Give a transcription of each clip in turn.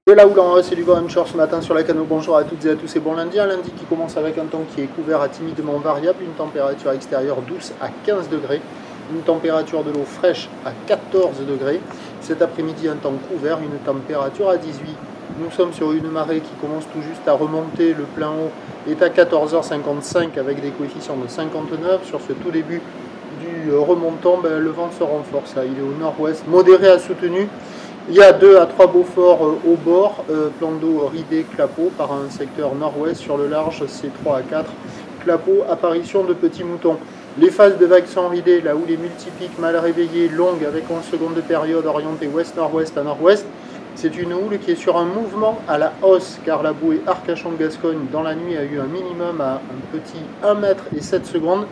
De la houle en hausse et du vent onshore ce matin sur la canot. Bonjour à toutes et à tous et bon lundi. Un lundi qui commence avec un temps qui est couvert à timidement variable, une température extérieure douce à 15 degrés, une température de l'eau fraîche à 14 degrés. Cet après-midi un temps couvert, une température à 18. Nous sommes sur une marée qui commence tout juste à remonter. Le plein haut est à 14h55 avec des coefficients de 59. Sur ce tout début du remontant, le vent se renforce. Là, il est au nord-ouest, modéré à soutenu. Il y a 2 à 3 Beaufort au bord, plan d'eau ridé clapot par un secteur nord-ouest. Sur le large, c'est 3 à 4 clapot, apparition de petits moutons. Les phases de vagues sont ridées, là où les multipiques mal réveillées, longues avec 11 secondes de période orientée ouest-nord-ouest à nord-ouest. C'est une houle qui est sur un mouvement à la hausse, car la bouée Arcachon-Gascogne dans la nuit a eu un minimum à un petit 1 mètre et 7 secondes.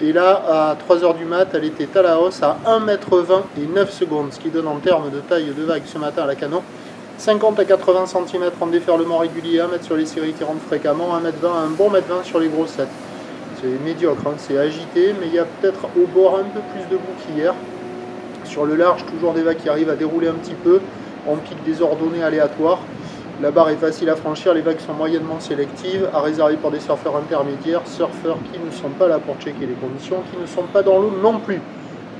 Et là, à 3h du mat, elle était à la hausse à 1,20 m et 9 secondes, ce qui donne en termes de taille de vague ce matin à la canot 50 à 80 cm en déferlement régulier, 1 mètre sur les séries qui rentrent fréquemment, 1,20 m, un bon 1,20 m sur les grossettes. C'est médiocre, hein, c'est agité, mais il y a peut-être au bord un peu plus de boue qu'hier. Sur le large, toujours des vagues qui arrivent à dérouler un petit peu, en pic désordonné aléatoire. La barre est facile à franchir, les vagues sont moyennement sélectives, à réserver pour des surfeurs intermédiaires, surfeurs qui ne sont pas là pour checker les conditions, qui ne sont pas dans l'eau non plus.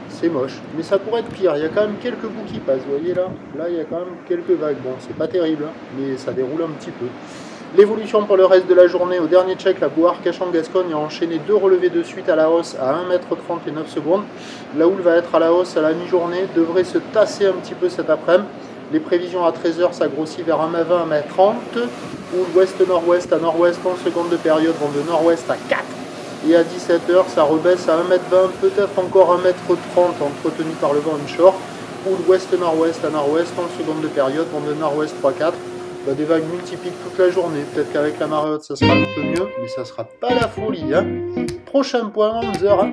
C'est moche, mais ça pourrait être pire, il y a quand même quelques bouts qui passent, vous voyez là il y a quand même quelques vagues, bon c'est pas terrible, hein, mais ça déroule un petit peu. L'évolution pour le reste de la journée, au dernier check, la bouée Arcachon-Gascogne a enchaîné 2 relevés de suite à la hausse à 1,30 m et 9 secondes. La houle va être à la hausse à la mi-journée, devrait se tasser un petit peu cet après-midi. Les prévisions à 13h, ça grossit vers 1,20 m, 1,30 m. Ou l'ouest-nord-ouest à nord-ouest, 11 secondes de période vont de nord-ouest à 4. Et à 17h, ça rebaisse à 1,20 m, peut-être encore 1,30 m entretenu par le vent onshore. Ou l'ouest-nord-ouest à nord-ouest, 11 secondes de période vont de nord-ouest 3-4. Des vagues multipliques toute la journée. Peut-être qu'avec la marée haute, ça sera un peu mieux, mais ça sera pas la folie. Hein. Prochain point, 11h. Hein.